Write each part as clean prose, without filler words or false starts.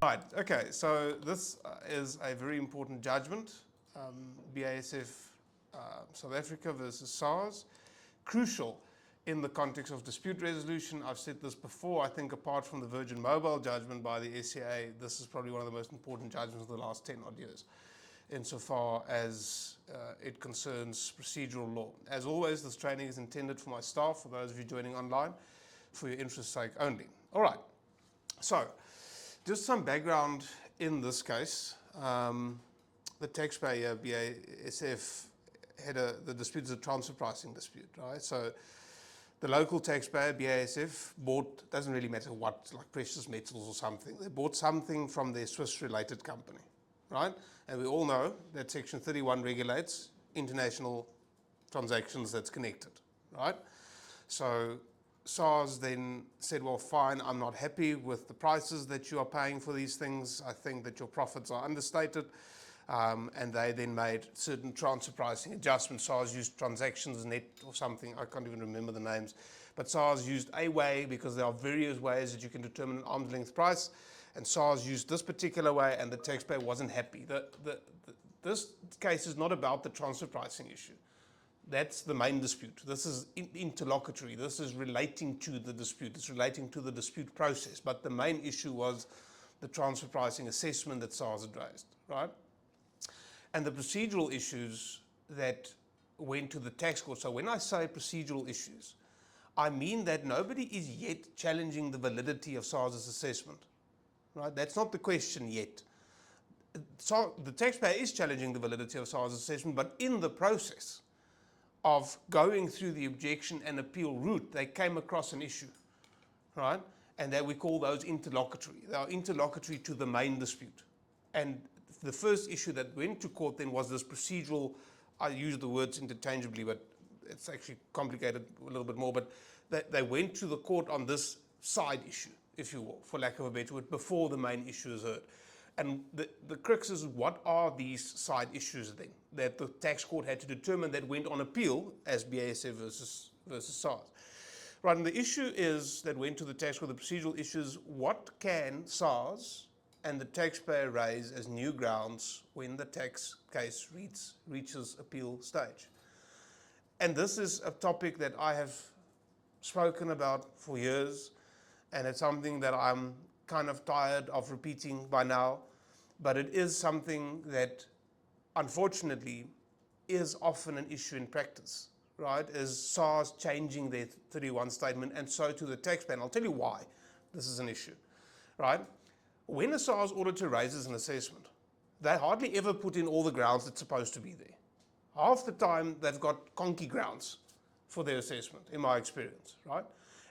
Right, okay, so this is a very important judgment, BASF South Africa versus SARS. Crucial in the context of dispute resolution. I've said this before, I think apart from the Virgin Mobile judgment by the SCA, this is probably one of the most important judgments of the last 10 odd years, insofar as it concerns procedural law. As always, this training is intended for my staff, for those of you joining online, for your interest's sake only. All right, so just some background in this case. The taxpayer, BASF, had the dispute is a transfer pricing dispute, right? So the local taxpayer, BASF, bought, doesn't really matter what, like precious metals or something, they bought something from their Swiss-related company, right? And we all know that Section 31 regulates international transactions that's connected, right? So SARS then said, well, fine, I'm not happy with the prices that you are paying for these things. I think that your profits are understated. And they then made certain transfer pricing adjustments. SARS used transactions net or something, I can't even remember the names. But SARS used a way, because there are various ways that you can determine an arm's length price. And SARS used this particular way, and the taxpayer wasn't happy. This case is not about the transfer pricing issue. That's the main dispute. This is interlocutory. This is relating to the dispute. It's relating to the dispute process. But the main issue was the transfer pricing assessment that SARS had raised, right? And the procedural issues that went to the tax court. So when I say procedural issues, I mean that nobody is yet challenging the validity of SARS's assessment, right? That's not the question yet. So the taxpayer is challenging the validity of SARS's assessment, but in the process of going through the objection and appeal route, they came across an issue, right? And that we call those interlocutory. They are interlocutory to the main dispute. And the first issue that went to court then was this procedural, I use the words interchangeably, but it's actually complicated a little bit more, but they went to the court on this side issue, if you will, for lack of a better word, before the main issue is heard. And the crux is, what are these side issues then that the tax court had to determine that went on appeal as BASF versus SARS? Right, and the issue is that went to the tax court, the procedural issues, what can SARS and the taxpayer raise as new grounds when the tax case reaches appeal stage? And this is a topic that I have spoken about for years, and it's something that I'm kind of tired of repeating by now, but it is something that unfortunately is often an issue in practice, right? Is SARS changing their 31 statement, and so to the taxpayer. And I'll tell you why this is an issue, right? When a SARS auditor raises an assessment, they hardly ever put in all the grounds that's supposed to be there. Half the time, they've got conky grounds for their assessment, in my experience, right?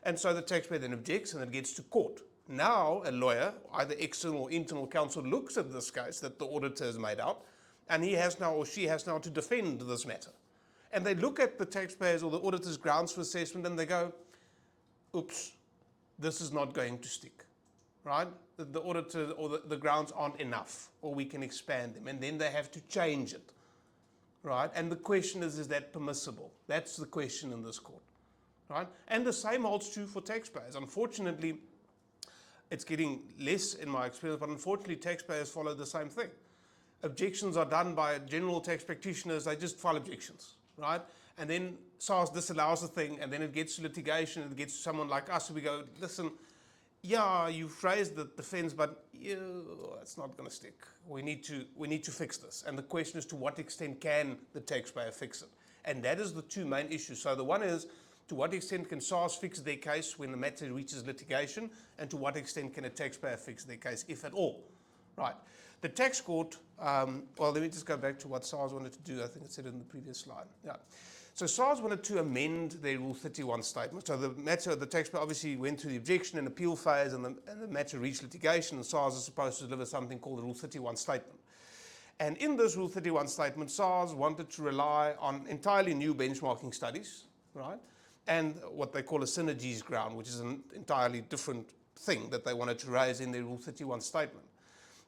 And so the taxpayer then objects, and it gets to court. Now, a lawyer, either external or internal counsel, looks at this case that the auditor has made out, and he has now, or she has now, to defend this matter. And they look at the taxpayers or the auditor's grounds for assessment, and they go, oops, this is not going to stick, right? The auditor or the grounds aren't enough, or we can expand them, and then they have to change it, right? And the question is that permissible? That's the question in this court, right? And the same holds true for taxpayers. Unfortunately, it's getting less in my experience, but unfortunately taxpayers follow the same thing. Objections are done by general tax practitioners, they just file objections, right? And then SARS disallows the thing, and then it gets to litigation, and it gets to someone like us, and we go, listen, yeah, you've raised the defense, but it's not going to stick. We need to fix this. And the question is, to what extent can the taxpayer fix it? And that is the two main issues. So the one is, to what extent can SARS fix their case when the matter reaches litigation, and to what extent can a taxpayer fix their case, if at all? Right. The tax court, well, let me just go back to what SARS wanted to do. I think it said it in the previous slide. Yeah. So SARS wanted to amend their Rule 31 statement. So the matter, the taxpayer obviously went through the objection and appeal phase, and the matter reached litigation, and SARS is supposed to deliver something called the Rule 31 statement. And in this Rule 31 statement, SARS wanted to rely on entirely new benchmarking studies, right? And what they call a synergies ground, which is an entirely different thing that they wanted to raise in their Rule 31 statement.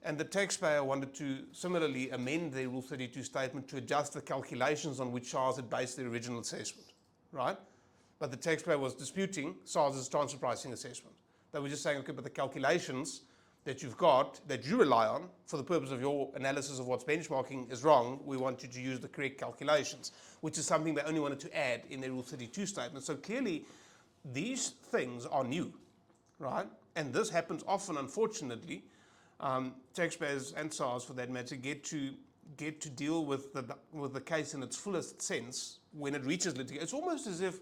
And the taxpayer wanted to similarly amend their Rule 32 statement to adjust the calculations on which SARS had based their original assessment, right? But the taxpayer was disputing SARS's transfer pricing assessment. They were just saying, okay, but the calculations that you've got, that you rely on for the purpose of your analysis of what's benchmarking is wrong, we want you to use the correct calculations, which is something they only wanted to add in their Rule 32 statement. So clearly, these things are new, right? And this happens often, unfortunately. Taxpayers and SARS, for that matter, get to deal with the case in its fullest sense when it reaches litigation. It's almost as if,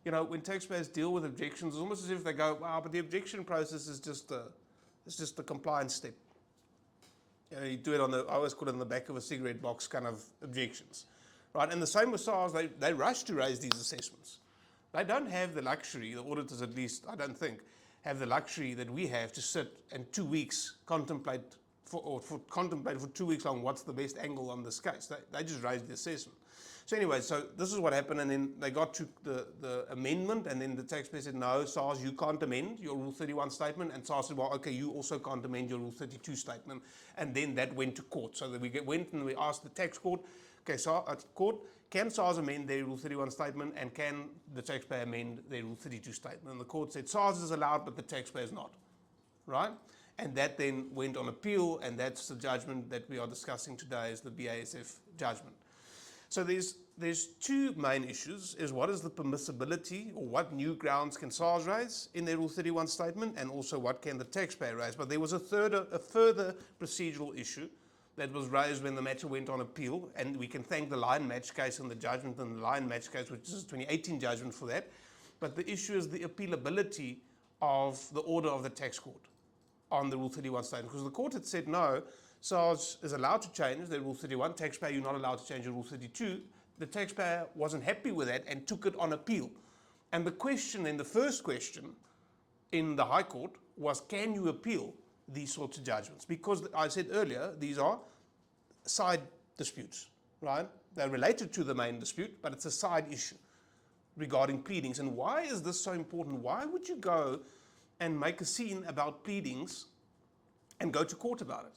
when taxpayers deal with objections, it's almost as if they go, wow, but the objection process is just the compliance step. You do it I always call it on the back of a cigarette box kind of objections, right? And the same with SARS, they rush to raise these assessments. They don't have the luxury, the auditors at least, I don't think, have the luxury that we have to sit and 2 weeks contemplate for 2 weeks on what's the best angle on this case. They just raised the assessment. So anyway, so this is what happened, and then they got to the amendment, and then the taxpayer said, no, SARS, you can't amend your Rule 31 statement, and SARS said, well, okay, you also can't amend your Rule 32 statement, and then that went to court. So that we went and we asked the tax court, okay, court, can SARS amend their Rule 31 statement, and can the taxpayer amend their Rule 32 statement? And the court said, SARS is allowed, but the taxpayer is not, right? And that then went on appeal, and that's the judgment that we are discussing today, is the BASF judgment. So there's two main issues, is what is the permissibility, or what new grounds can SARS raise in their Rule 31 statement, and also what can the taxpayer raise. But there was a further procedural issue that was raised when the matter went on appeal, and we can thank the line match case and the judgment in the line match case, which is a 2018 judgment for that. But the issue is the appealability of the order of the tax court on the Rule 31 statement, because the court had said no, SARS is allowed to change their Rule 31, taxpayer, you're not allowed to change your Rule 32. The taxpayer wasn't happy with that and took it on appeal. And the question, then the first question in the High Court was, can you appeal these sorts of judgments? Because I said earlier, these are side disputes, right? They're related to the main dispute, but it's a side issue regarding pleadings. And why is this so important? Why would you go and make a scene about pleadings and go to court about it?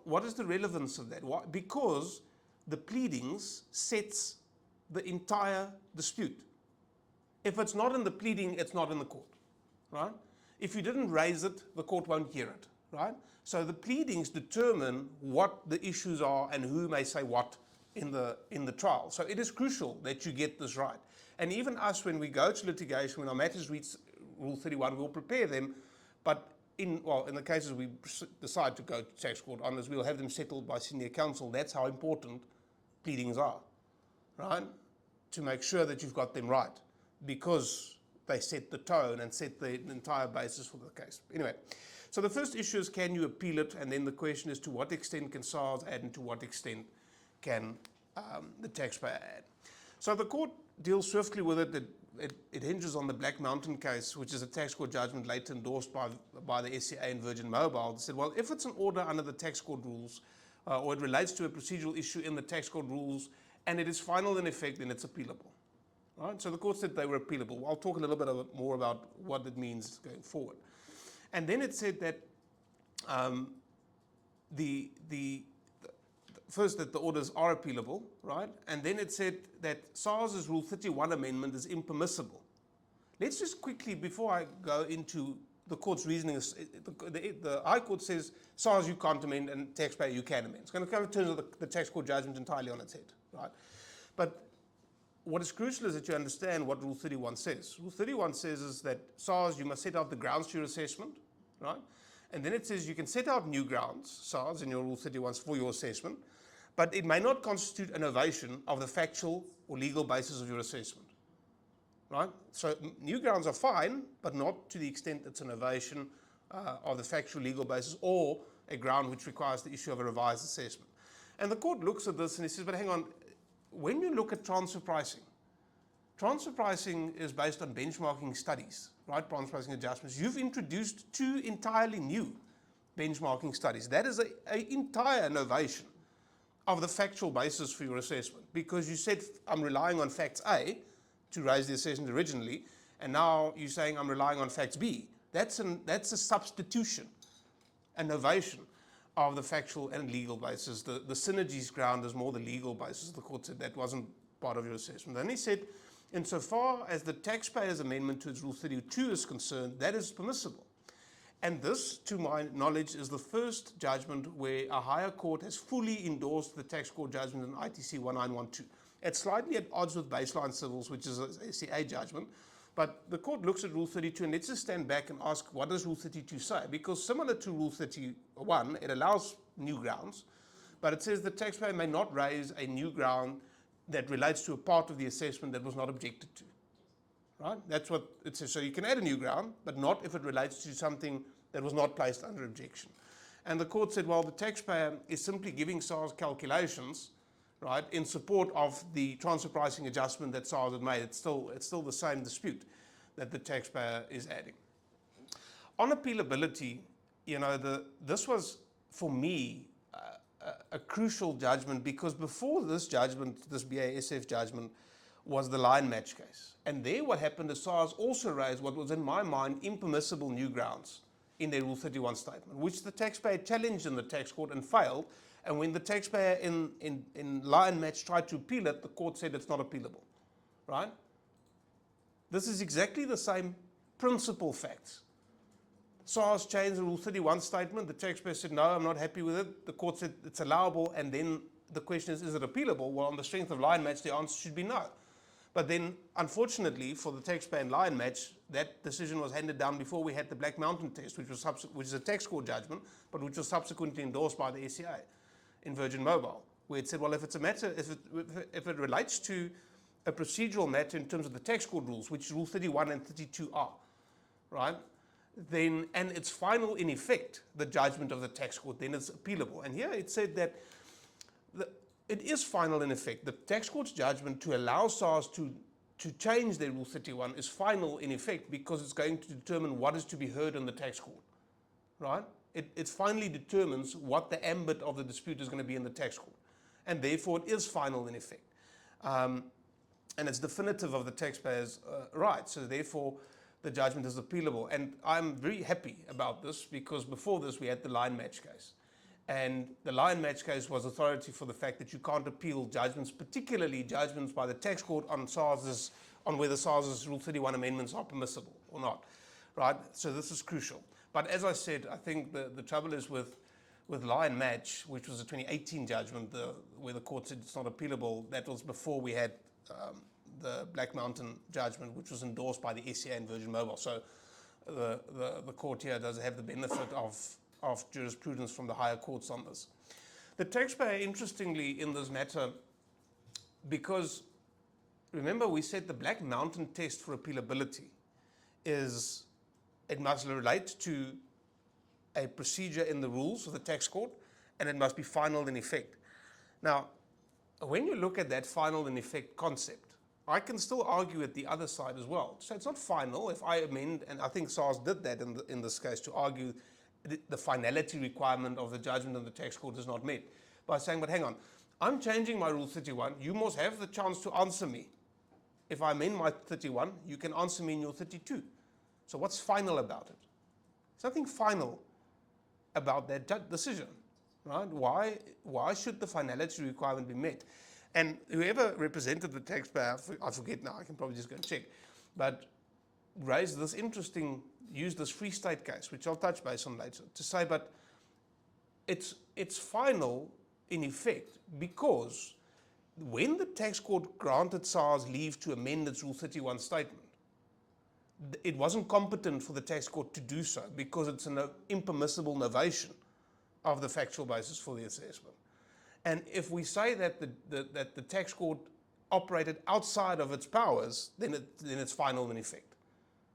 What is the relevance of that? Why? Because the pleadings sets the entire dispute. If it's not in the pleading, it's not in the court, right? If you didn't raise it, the court won't hear it, right? So the pleadings determine what the issues are and who may say what in the trial. So it is crucial that you get this right. And even us, when we go to litigation, when our matters reach Rule 31, we'll prepare them, but in the cases we decide to go to tax court on this, we'll have them settled by senior counsel. That's how important pleadings are, right? To make sure that you've got them right, because they set the tone and set the entire basis for the case. Anyway, so the first issue is, can you appeal it? And then the question is, to what extent can SARS add, and to what extent can the taxpayer add? So the court deals swiftly with it. It hinges on the Black Mountain case, which is a tax court judgment later endorsed by the SCA and Virgin Mobile. They said, well, if it's an order under the tax court rules, or it relates to a procedural issue in the tax court rules, and it is final in effect, then it's appealable. Right? So the court said they were appealable. I'll talk a little bit more about what it means going forward. And then it said that first, that the orders are appealable, right? And then it said that SARS's Rule 31 amendment is impermissible. Let's just quickly, before I go into the court's reasoning, the High Court says, SARS you can't amend, and taxpayer you can amend. It's going to come in terms of the tax court judgment entirely on its head, right? But what is crucial is that you understand what Rule 31 says. Rule 31 says is that SARS, you must set out the grounds to your assessment, right? And then it says you can set out new grounds, SARS, in your Rule 31 for your assessment, but it may not constitute an ovation of the factual or legal basis of your assessment, right? So new grounds are fine, but not to the extent it's an ovation of the factual legal basis or a ground which requires the issue of a revised assessment. And the court looks at this and he says, but hang on, when you look at transfer pricing is based on benchmarking studies, right? Transfer pricing adjustments. You've introduced two entirely new benchmarking studies. That is an entire innovation of the factual basis for your assessment, because you said I'm relying on facts A to raise the assessment originally, and now you're saying I'm relying on facts B. That's a substitution, an innovation of the factual and legal basis. The synergies ground is more the legal basis. The court said that wasn't part of your assessment. Then he said, insofar as the taxpayer's amendment to its Rule 32 is concerned, that is permissible. And this, to my knowledge, is the first judgment where a higher court has fully endorsed the tax court judgment in ITC 1912. It's slightly at odds with baseline civils, which is a SCA judgment, but the court looks at Rule 32, and let's just stand back and ask, what does Rule 32 say? Because similar to Rule 31, it allows new grounds, but it says the taxpayer may not raise a new ground that relates to a part of the assessment that was not objected to. Right? That's what it says. So you can add a new ground, but not if it relates to something that was not placed under objection. And the court said, well, the taxpayer is simply giving SARS calculations, right, in support of the transfer pricing adjustment that SARS had made. It's still the same dispute that the taxpayer is adding. On appealability, this was, for me, a crucial judgment, because before this judgment, this BASF judgment, was the line match case. And there what happened is SARS also raised what was in my mind impermissible new grounds in their Rule 31 statement, which the taxpayer challenged in the tax court and failed. And when the taxpayer in line match tried to appeal it, the court said it's not appealable, right? This is exactly the same principal facts. SARS changed the Rule 31 statement. The taxpayer said, no, I'm not happy with it. The court said it's allowable, and then the question is it appealable? Well, on the strength of line match, the answer should be no. But then, unfortunately, for the taxpayer in line match, that decision was handed down before we had the Black Mountain test, which is a tax court judgment, but which was subsequently endorsed by the SCA in Virgin Mobile, where it said, well, if it's a matter, if it relates to a procedural matter in terms of the tax court rules, which Rule 31 and 32 are, right? Then, and it's final in effect, the judgment of the tax court, then it's appealable. And here it said that it is final in effect. The tax court's judgment to allow SARS to change their Rule 31 is final in effect, because it's going to determine what is to be heard in the tax court, right? It finally determines what the ambit of the dispute is going to be in the tax court, and therefore it is final in effect. And it's definitive of the taxpayer's rights, so therefore the judgment is appealable. And I'm very happy about this, because before this we had the line match case. And the line match case was authority for the fact that you can't appeal judgments, particularly judgments by the tax court on whether SARS's Rule 31 amendments are permissible or not, right? So this is crucial. But as I said, I think the trouble is with line match, which was a 2018 judgment, where the court said it's not appealable. That was before we had the Black Mountain judgment, which was endorsed by the SCA and Virgin Mobile. So the court here does have the benefit of jurisprudence from the higher courts on this. The taxpayer, interestingly, in this matter, because remember we said the Black Mountain test for appealability is it must relate to a procedure in the rules of the tax court, and it must be final in effect. Now, when you look at that final in effect concept, I can still argue at the other side as well. So it's not final if I amend, and I think SARS did that in this case, to argue the finality requirement of the judgment of the tax court is not met, by saying, but hang on, I'm changing my Rule 31, you must have the chance to answer me. If I amend my 31, you can answer me in your 32. So what's final about it? There's nothing final about that decision, right? Why should the finality requirement be met? And whoever represented the taxpayer, I forget now, I can probably just go and check, but raised this used this Free State case, which I'll touch base on later, to say, but it's final in effect because when the tax court granted SARS leave to amend its Rule 31 statement, it wasn't competent for the tax court to do so because it's an impermissible novation of the factual basis for the assessment. And if we say that the tax court operated outside of its powers, then it's final in effect,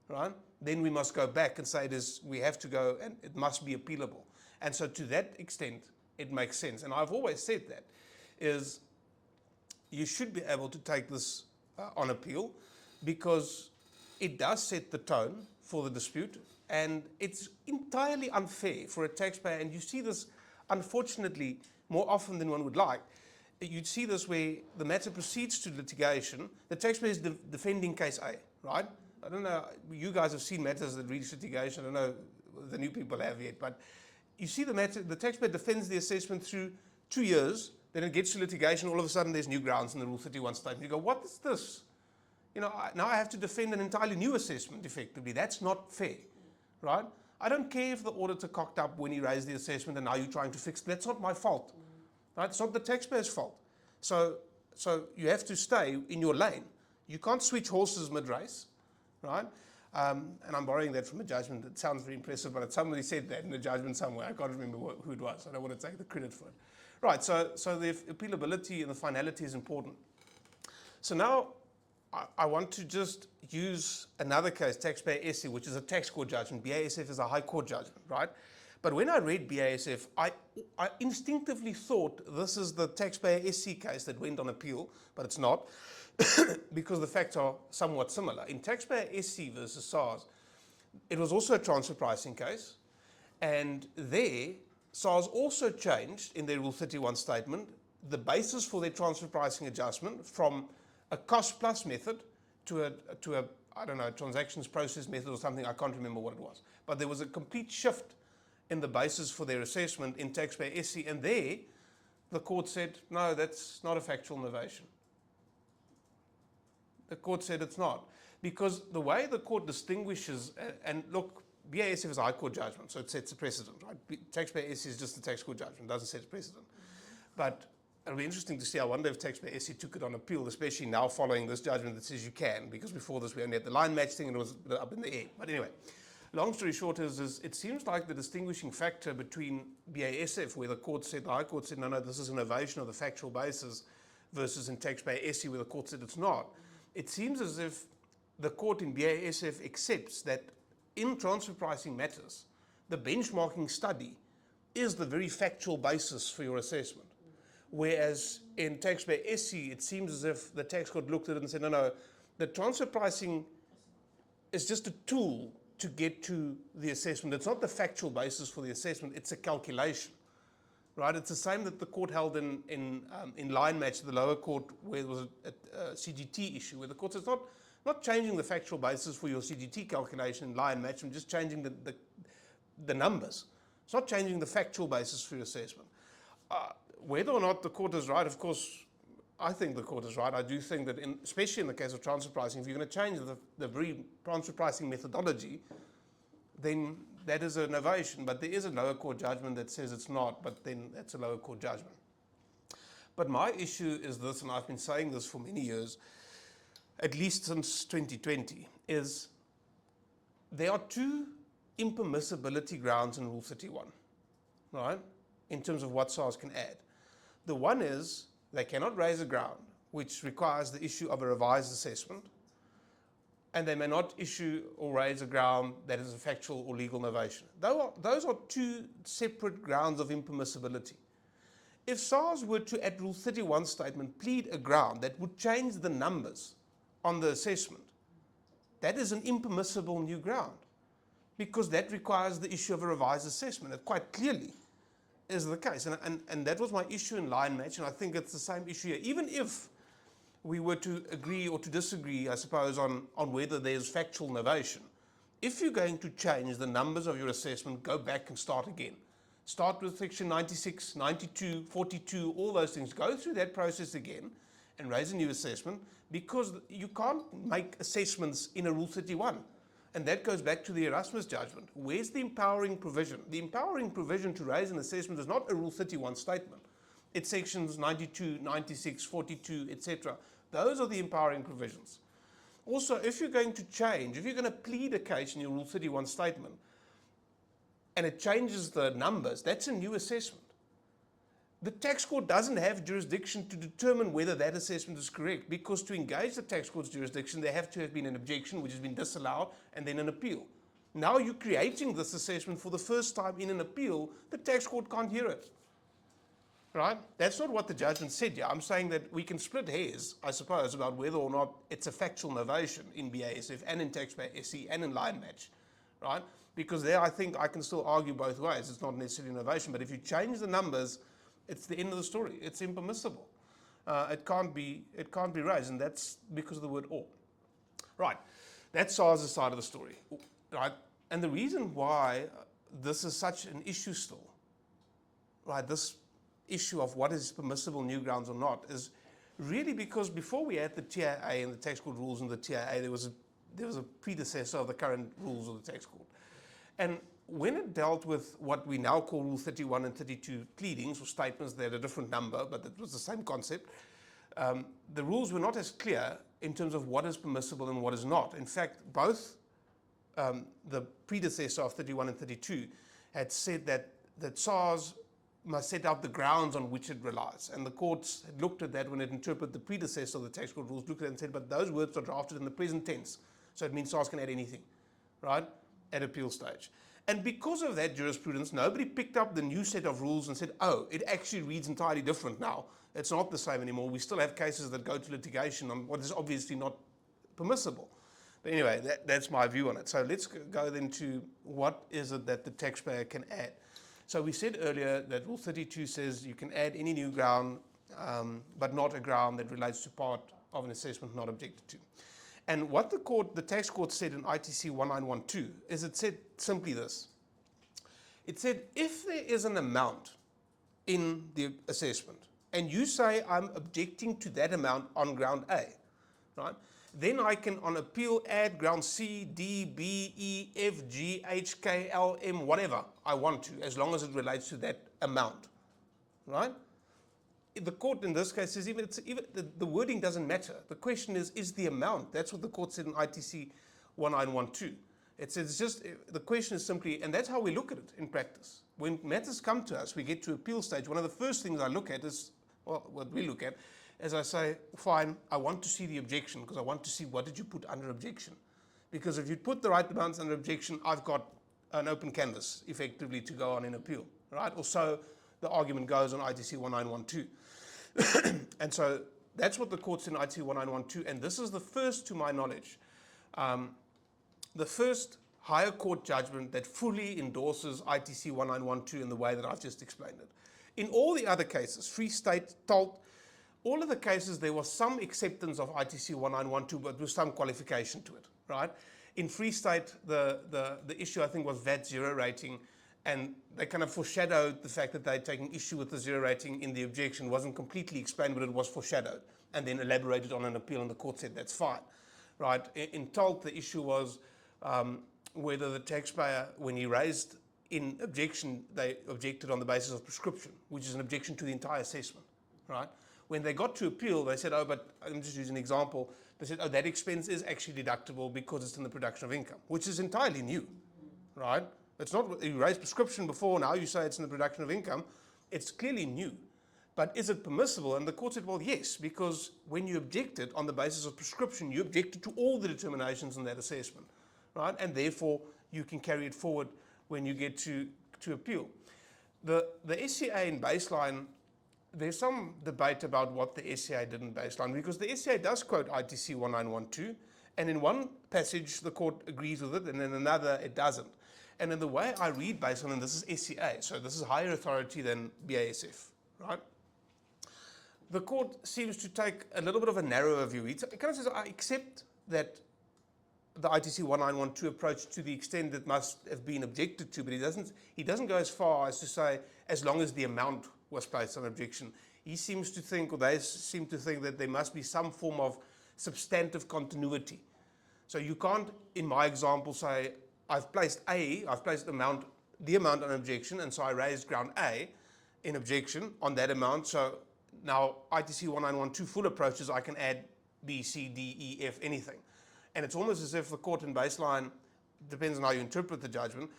right? Then we must go back and say we have to go and it must be appealable. And so to that extent, it makes sense. And I've always said that, is you should be able to take this on appeal because it does set the tone for the dispute, and it's entirely unfair for a taxpayer, and you see this, unfortunately, more often than one would like. You'd see this where the matter proceeds to litigation, the taxpayer is defending case A, right? I don't know, you guys have seen matters that reach litigation, I don't know the new people have yet, but you see the matter, the taxpayer defends the assessment through 2 years, then it gets to litigation, all of a sudden there's new grounds in the Rule 31 statement. You go, what is this? You know, now I have to defend an entirely new assessment, effectively. That's not fair, right? I don't care if the auditor cocked up when he raised the assessment and now you're trying to fix it. That's not my fault. Right? It's not the taxpayer's fault. So you have to stay in your lane. You can't switch horses mid-race, right? And I'm borrowing that from a judgment. It sounds very impressive, but somebody said that in a judgment somewhere. I can't remember who it was. I don't want to take the credit for it. Right, so the appealability and the finality is important. So now I want to just use another case, Taxpayer SC, which is a tax court judgment. BASF is a high court judgment, right? But when I read BASF, I instinctively thought this is the Taxpayer SC case that went on appeal, but it's not, because the facts are somewhat similar. In Taxpayer SC versus SARS, it was also a transfer pricing case, and there, SARS also changed in their Rule 31 statement the basis for their transfer pricing adjustment from a cost plus method to a I don't know, transactions process method or something. I can't remember what it was. But there was a complete shift in the basis for their assessment in Taxpayer SC, and there the court said, no, that's not a factual novation. The court said it's not. Because the way the court distinguishes, and look, BASF is a high court judgment, so it sets a precedent, right? Taxpayer SC is just a tax court judgment, doesn't set a precedent. But it'll be interesting to see. I wonder if Taxpayer SC took it on appeal, especially now following this judgment that says you can, because before this we only had the line match thing and it was up in the air. But anyway, long story short is it seems like the distinguishing factor between BASF, where the court said, the High Court said, no, this is an ovation of the factual basis, versus in Taxpayer SC, where the court said it's not. It seems as if the court in BASF accepts that in transfer pricing matters, the benchmarking study is the very factual basis for your assessment. Whereas in Taxpayer SC, it seems as if the tax court looked at it and said, no, the transfer pricing is just a tool to get to the assessment. It's not the factual basis for the assessment, it's a calculation, right? It's the same that the court held in line match, the lower court, where there was a CGT issue, where the court says not changing the factual basis for your CGT calculation in line match, I'm just changing the numbers. It's not changing the factual basis for your assessment. Whether or not the court is right, of course, I think the court is right. I do think that, especially in the case of transfer pricing, if you're going to change the very transfer pricing methodology, then that is an novation. But there is a lower court judgment that says it's not, but then that's a lower court judgment. But my issue is this, and I've been saying this for many years, at least since 2020, is there are two impermissibility grounds in Rule 31, right, in terms of what SARS can add. The one is they cannot raise a ground which requires the issue of a revised assessment, and they may not issue or raise a ground that is a factual or legal novation. Those are two separate grounds of impermissibility. If SARS were to, at Rule 31 statement, plead a ground that would change the numbers on the assessment, that is an impermissible new ground, because that requires the issue of a revised assessment. It quite clearly is the case. And that was my issue in line match, and I think it's the same issue here. Even if we were to agree or to disagree, I suppose, on whether there's factual novation, if you're going to change the numbers of your assessment, go back and start again. Start with section 96, 92, 42, all those things. Go through that process again and raise a new assessment, because you can't make assessments in a Rule 31. And that goes back to the Erasmus judgment. Where's the empowering provision? The empowering provision to raise an assessment is not a Rule 31 statement. It's sections 92, 96, 42, etc. Those are the empowering provisions. Also, if you're going to change, if you're going to plead a case in your Rule 31 statement, and it changes the numbers, that's a new assessment. The tax court doesn't have jurisdiction to determine whether that assessment is correct, because to engage the tax court's jurisdiction, there have to have been an objection which has been disallowed and then an appeal. Now you're creating this assessment for the first time in an appeal, the tax court can't hear it. Right? That's not what the judgment said here. I'm saying that we can split hairs, I suppose, about whether or not it's a factual novation in BASF and in Taxpayer SC and in line match. Right? Because there I think I can still argue both ways. It's not necessarily innovation, but if you change the numbers, it's the end of the story. It's impermissible. It can't be raised, and that's because of the word or. Right, that's SARS' side of the story. Right, and the reason why this is such an issue still, right, this issue of what is permissible new grounds or not, is really because before we had the TIA and the tax court rules and the TIA, there was a predecessor of the current rules of the tax court. And when it dealt with what we now call Rule 31 and 32 pleadings or statements, they had a different number, but it was the same concept. The rules were not as clear in terms of what is permissible and what is not. In fact, both the predecessor of 31 and 32 had said that SARS must set out the grounds on which it relies. And the courts had looked at that when it interpreted the predecessor of the tax court rules, looked at it and said, but those words are drafted in the present tense. So it means SARS can add anything, right, at appeal stage. And because of that jurisprudence, nobody picked up the new set of rules and said, oh, it actually reads entirely different now. It's not the same anymore. We still have cases that go to litigation on what is obviously not permissible. But anyway, that's my view on it. So let's go then to what is it that the taxpayer can add. So we said earlier that Rule 32 says you can add any new ground, but not a ground that relates to part of an assessment not objected to. And what the tax court said in ITC 1912 is it said simply this. It said if there is an amount in the assessment and you say I'm objecting to that amount on ground A, right? Then I can on appeal add ground C, D, B, E, F, G, H, K, L, M, whatever I want to, as long as it relates to that amount, right? The court in this case says even the wording doesn't matter. The question is the amount. That's what the court said in ITC 1912. It says just, the question is simply, and that's how we look at it in practice. When matters come to us, we get to appeal stage, one of the first things I look at is, well, what we look at, as I say, fine, I want to see the objection because I want to see what did you put under objection. Because if you put the right amounts under objection, I've got an open canvas effectively to go on in appeal, right? Or so the argument goes on ITC 1912. And so that's what the court said in ITC 1912, and this is the first, to my knowledge, the first higher court judgment that fully endorses ITC 1912 in the way that I've just explained it. In all the other cases, Free State, Tolt, all of the cases there was some acceptance of ITC 1912, but with some qualification to it, right? In Free State, the issue I think was VAT zero rating, and they kind of foreshadowed the fact that they'd taken issue with the zero rating in the objection. It wasn't completely explained, but it was foreshadowed, and then elaborated on an appeal, and the court said that's fine, right? In Tolt, the issue was whether the taxpayer, when he raised in objection, they objected on the basis of prescription, which is an objection to the entire assessment, right? When they got to appeal, they said, oh, but I'm just using an example. They said, oh, that expense is actually deductible because it's in the production of income, which is entirely new, right? It's not, you raised prescription before, now you say it's in the production of income. It's clearly new. But is it permissible? And the court said, well, yes, because when you objected on the basis of prescription, you objected to all the determinations in that assessment, right? And therefore, you can carry it forward when you get to appeal. The SCA in baseline, there's some debate about what the SCA did in baseline, because the SCA does quote ITC 1912, and in one passage, the court agrees with it, and in another, it doesn't. And in the way I read baseline, and this is SCA, so this is higher authority than BASF, right? The court seems to take a little bit of a narrower view. It kind of says, I accept that the ITC 1912 approach to the extent that must have been objected to, but he doesn't go as far as to say, as long as the amount was placed on objection. He seems to think, or they seem to think, that there must be some form of substantive continuity. So you can't, in my example, say, I've placed the amount on objection, and so I raised ground A in objection on that amount. So now ITC 1912 full approaches, I can add B, C, D, E, F, anything. And it's almost as if the court in baseline, depends on how you interpret the judgment,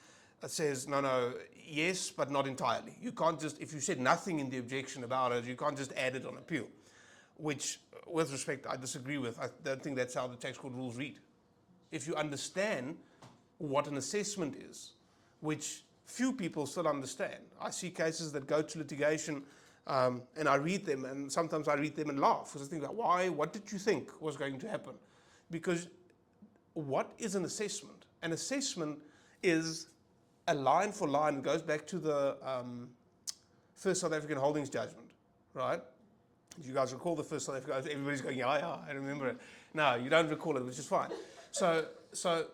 says, no, yes, but not entirely. You can't just, if you said nothing in the objection about it, you can't just add it on appeal, which, with respect, I disagree with. I don't think that's how the tax court rules read. If you understand what an assessment is, which few people still understand. I see cases that go to litigation, and I read them, and sometimes I read them and laugh, because I think, why, what did you think was going to happen? Because what is an assessment? An assessment is a line for line. It goes back to the first South African holdings judgment, right? Do you guys recall the first South African? Everybody's going, yeah, I remember it. No, you don't recall it, which is fine. So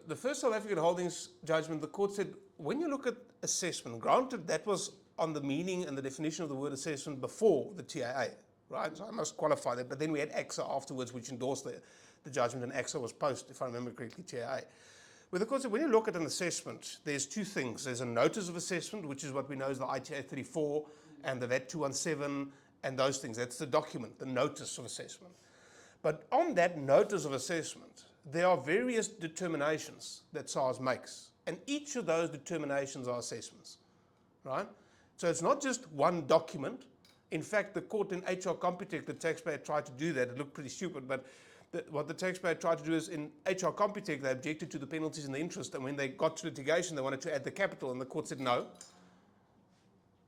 the first South African holdings judgment, the court said, when you look at assessment, granted that was on the meaning and the definition of the word assessment before the TAA, right? So I must qualify that. But then we had AXA afterwards, which endorsed the judgment, and AXA was post, if I remember correctly, TAA. Well, the court said when you look at an assessment, there's two things. There's a notice of assessment, which is what we know as the ITA 34 and the VAT 217 and those things. That's the document, the notice of assessment. But on that notice of assessment, there are various determinations that SARS makes. And each of those determinations are assessments, right? So it's not just one document. In fact, the court in HR Computech, the taxpayer tried to do that. It looked pretty stupid, but what the taxpayer tried to do is in HR Computech, they objected to the penalties and the interest. And when they got to litigation, they wanted to add the capital, and the court said no.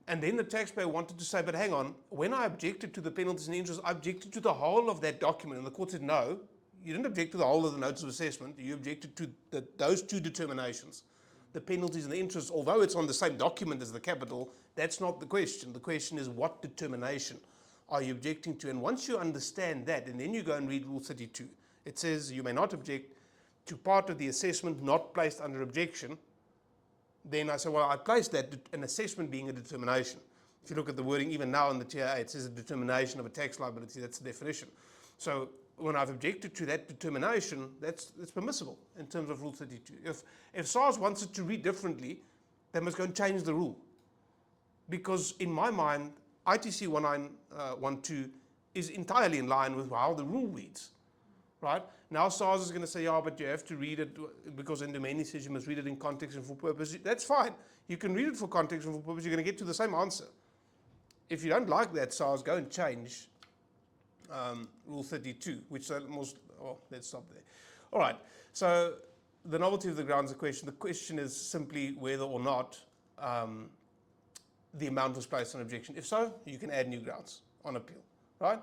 And then the taxpayer wanted to say, but hang on, when I objected to the penalties and interest, I objected to the whole of that document. And the court said, no, you didn't object to the whole of the notice of assessment. You objected to those two determinations. The penalties and the interest, although it's on the same document as the capital, that's not the question. The question is what determination are you objecting to? And once you understand that, and then you go and read Rule 32, it says you may not object to part of the assessment not placed under objection. Then I say, well, I placed that, an assessment being a determination. If you look at the wording, even now in the TIA, it says a determination of a tax liability. That's the definition. So when I've objected to that determination, that's permissible in terms of Rule 32. If SARS wants it to read differently, they must go and change the rule. Because in my mind, ITC 1912 is entirely in line with how the rule reads. Right? Now SARS is going to say, yeah, but you have to read it because Ndomeni says you must read it in context and for purpose. That's fine. You can read it for context and for purpose. You're going to get to the same answer. If you don't like that, SARS, go and change Rule 32, which let's stop there. All right. So the novelty of the grounds, the question is simply whether or not the amount was placed on objection. If so, you can add new grounds on appeal. Right?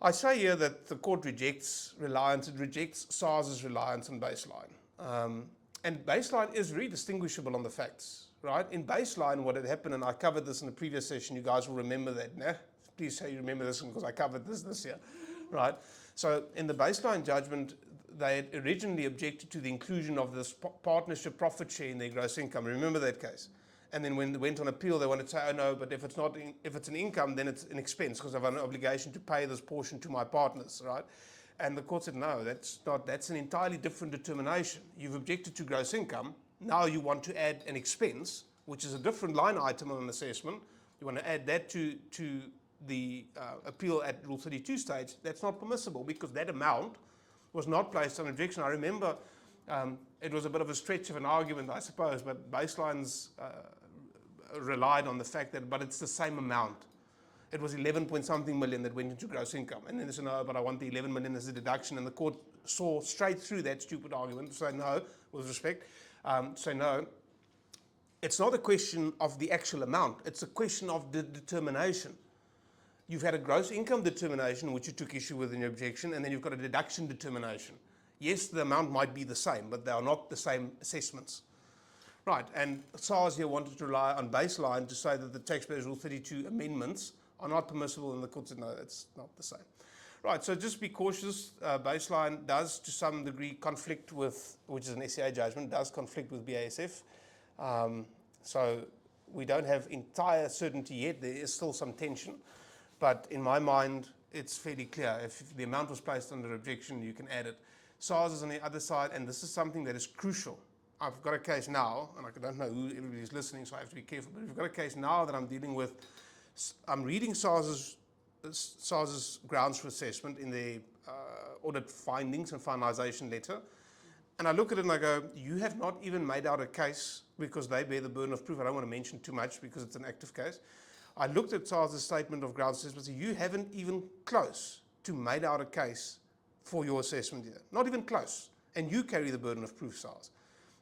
I say here that the court rejects reliance, it rejects SARS's reliance on baseline. And baseline is really distinguishable on the facts, right? In baseline, what had happened, and I covered this in the previous session, you guys will remember that, nah? Please say you remember this one because I covered this year, right? So in the baseline judgment, they had originally objected to the inclusion of this partnership profit share in their gross income. Remember that case? And then when they went on appeal, they wanted to say, oh no, but if it's an income, then it's an expense because I have an obligation to pay this portion to my partners, right? And the court said, no, that's an entirely different determination. You've objected to gross income. Now you want to add an expense, which is a different line item on an assessment. You want to add that to the appeal at Rule 32 stage. That's not permissible because that amount was not placed on objection. I remember it was a bit of a stretch of an argument, I suppose, but baselines relied on the fact that, but it's the same amount. It was 11 point something million that went into gross income. And then they said, no, but I want the 11 million as a deduction. And the court saw straight through that stupid argument, say no, with respect, say no. It's not a question of the actual amount. It's a question of the determination. You've had a gross income determination, which you took issue with in your objection, and then you've got a deduction determination. Yes, the amount might be the same, but they are not the same assessments. Right, and SARS here wanted to rely on baseline to say that the Taxpayers Rule 32 amendments are not permissible, and the court said, no, that's not the same. Right, so just be cautious. Baseline does, to some degree, conflict with, which is an SCA judgment, does conflict with BASF. So we don't have entire certainty yet. There is still some tension. But in my mind, it's fairly clear. If the amount was placed under objection, you can add it. SARS is on the other side, and this is something that is crucial. I've got a case now, and I don't know who everybody's listening, so I have to be careful. But we've got a case now that I'm dealing with. I'm reading SARS's grounds for assessment in the audit findings and finalization letter. And I look at it and I go, you have not even made out a case because they bear the burden of proof. I don't want to mention too much because it's an active case. I looked at SARS's statement of grounds assessment and said, you haven't even close to made out a case for your assessment here. Not even close. And you carry the burden of proof, SARS.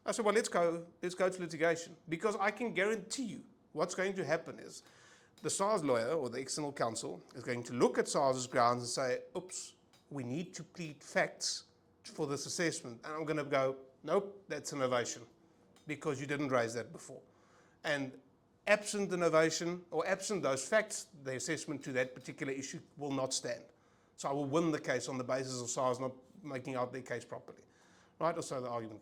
I said, well, let's go to litigation, because I can guarantee you what's going to happen is the SARS lawyer or the external counsel is going to look at SARS's grounds and say, oops, we need to plead facts for this assessment. And I'm going to go, nope, that's an ovation, because you didn't raise that before. And absent the novation or absent those facts, the assessment to that particular issue will not stand. So I will win the case on the basis of SARS not making out their case properly. Right? Or so the argument goes.